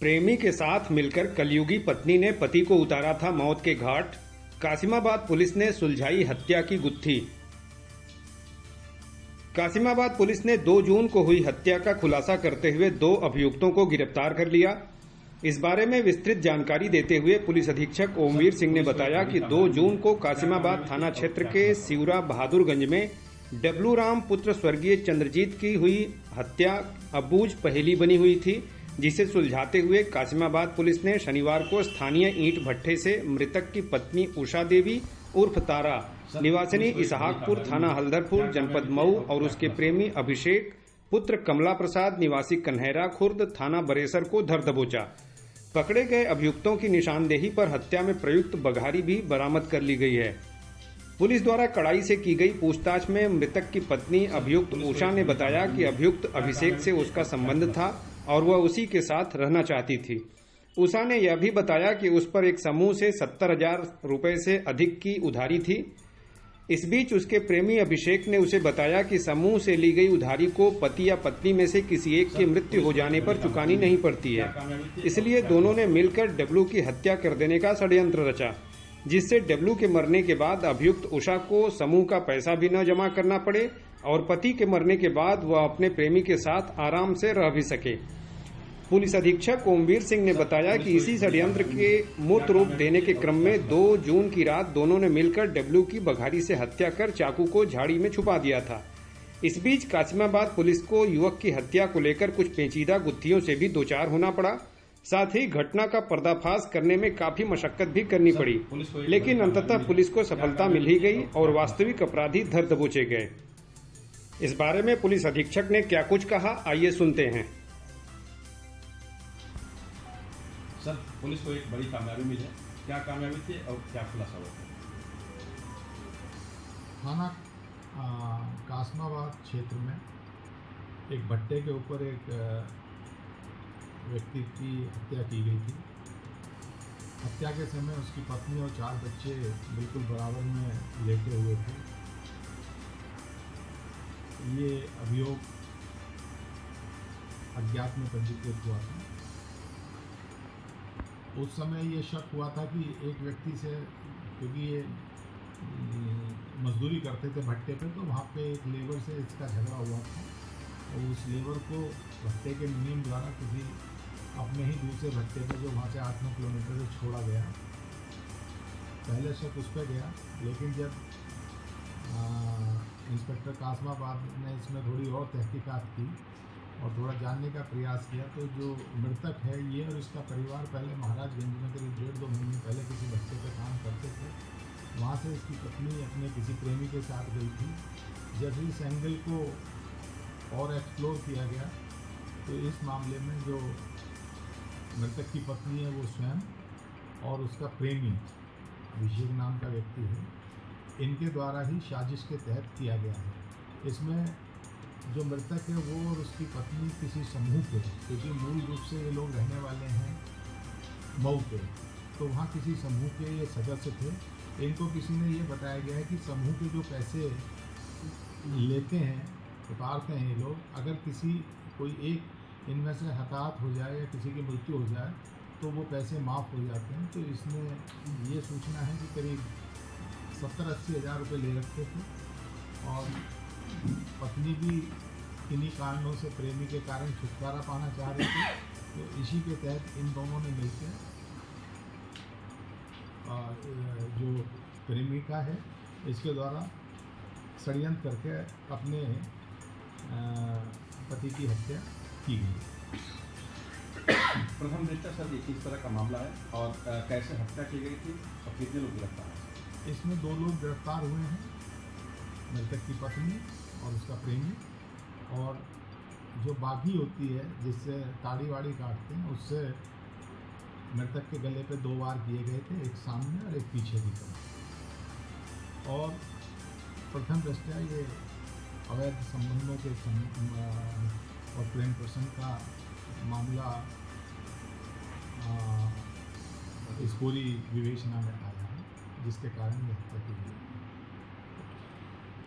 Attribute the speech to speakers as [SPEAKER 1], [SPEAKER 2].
[SPEAKER 1] प्रेमी के साथ मिलकर कलयुगी पत्नी ने पति को उतारा था मौत के घाट। कासिमाबाद पुलिस ने सुलझाई हत्या की गुत्थी। कासिमाबाद पुलिस ने 2 जून को हुई हत्या का खुलासा करते हुए 2 अभियुक्तों को गिरफ्तार कर लिया। इस बारे में विस्तृत जानकारी देते हुए पुलिस अधीक्षक ओमवीर सिंह ने बताया कि 2 जून को कासिमाबाद थाना क्षेत्र के सिवरा बहादुरगंज में डब्लू राम पुत्र स्वर्गीय चंद्रजीत की हुई हत्या अबूझ पहेली बनी हुई थी, जिसे सुलझाते हुए कासिमाबाद पुलिस ने शनिवार को स्थानीय ईंट भट्ठे से मृतक की पत्नी उषा देवी उर्फ तारा निवासिनी इसहाकपुर थाना हल्दरपुर जनपद मऊ और उसके प्रेमी अभिषेक पुत्र कमला प्रसाद निवासी कन्हैरा खुर्द थाना बरेसर को धर दबोचा। पकड़े गए अभियुक्तों की निशानदेही पर हत्या में प्रयुक्त बघारी भी बरामद कर ली गई है। पुलिस द्वारा कड़ाई से की गई पूछताछ में मृतक की पत्नी अभियुक्त उषा ने बताया कि अभियुक्त अभिषेक से उसका संबंध था और वह उसी के साथ रहना चाहती थी। उषा ने यह भी बताया कि उस पर एक समूह से 70,000 रुपए से अधिक की उधारी थी। इस बीच उसके प्रेमी अभिषेक ने उसे बताया कि समूह से ली गई उधारी को पति या पत्नी में से किसी एक की मृत्यु हो जाने पर चुकानी नहीं पड़ती है, इसलिए दोनों ने मिलकर डब्लू की हत्या कर देने का षड्यंत्र रचा, जिससे डब्लू के मरने के बाद अभियुक्त उषा को समूह का पैसा भी न जमा करना पड़े और पति के मरने के बाद वह अपने प्रेमी के साथ आराम से रह भी सके। पुलिस अधीक्षक ओमवीर सिंह ने बताया कि इसी षड्यंत्र के मूर्त रूप देने के क्रम में 2 जून की रात दोनों ने मिलकर डब्लू की बघारी से हत्या कर चाकू को झाड़ी में छुपा दिया था। इस बीच कासिमाबाद पुलिस को युवक की हत्या को लेकर कुछ पेचीदा गुत्थियों से भी दो चार होना पड़ा। साथ ही घटना का पर्दाफाश करने में काफी मशक्कत भी करनी पड़ी, लेकिन अंततः पुलिस को सफलता मिल ही गई और वास्तविक अपराधी धर दबोचे गए। इस बारे में पुलिस अधीक्षक ने क्या कुछ कहा, आइए सुनते हैं।
[SPEAKER 2] सर, पुलिस को एक बड़ी कामयाबी मिली है, क्या कामयाबी थी और क्या खुलासा हुआ?
[SPEAKER 3] थाना कासिमाबाद क्षेत्र में एक भट्टे के ऊपर एक व्यक्ति की हत्या की गई थी। हत्या के समय उसकी पत्नी और 4 बच्चे बिल्कुल बराबर में लेटे हुए थे। ये अभियोग अज्ञात में पंजीकृत हुआ था। उस समय ये शक हुआ था कि एक व्यक्ति से, क्योंकि ये मजदूरी करते थे भट्टे पे, तो वहाँ पे एक लेबर से इसका झगड़ा हुआ था और उस लेबर को भट्टे के नियम द्वारा किसी अपने ही दूसरे भट्टे पे, जो वहाँ से 8-9 किलोमीटर से छोड़ा गया। पहले शक उस पर गया, लेकिन जब इंस्पेक्टर कासिमाबाद ने इसमें थोड़ी और तहकीकात की और थोड़ा जानने का प्रयास किया, तो जो मृतक है ये और इसका परिवार पहले महाराजगंज में करीब 1.5-2 महीने पहले किसी भट्टे पे काम करते थे। वहाँ से इसकी पत्नी अपने किसी प्रेमी के साथ गई थी। जब इस एंगल को और एक्सप्लोर किया गया तो इस मामले में जो मृतक की पत्नी है वो स्वयं और उसका प्रेमी अभिषेक नाम का व्यक्ति है, इनके द्वारा ही साजिश के तहत किया गया है। इसमें जो मृतक है वो और उसकी पत्नी किसी समूह के, क्योंकि मूल रूप से ये लोग रहने वाले हैं मऊ के, तो वहाँ किसी समूह के ये सदस्य थे। इनको किसी ने ये बताया गया है कि समूह के जो पैसे लेते हैं, उतारते हैं ये लोग, अगर किसी कोई एक इनमें से हताहत हो जाए या किसी की मृत्यु हो जाए तो वो पैसे माफ़ हो जाते हैं। तो इसमें ये सूचना है कि करीब 70-80 हज़ार रुपये ले रखे थे और पत्नी भी किन्हीं कारणों से प्रेमी के कारण छुटकारा पाना चाह रही थी। तो इसी के तहत इन दोनों ने मिलकर जो प्रेमिका है इसके द्वारा षड्यंत्र करके अपने पति की हत्या की गई।
[SPEAKER 2] प्रथम दृष्टया सर, ये किस तरह का मामला है और कैसे हत्या की गई थी और कितने लोग गिरफ्तार हैं?
[SPEAKER 3] इसमें 2 लोग गिरफ्तार हुए हैं, मृतक की पत्नी और उसका प्रेमी, और जो बागी होती है जिससे ताड़ी वाड़ी काटते हैं, उससे मृतक के गले पे 2 वार किए गए थे, एक सामने और एक पीछे की तरफ। और प्रथम दृष्टया ये अवैध संबंधों के और प्रेम प्रसंग का मामला इस पूरी विवेचना में आया है, जिसके कारण ये हत्या की गई।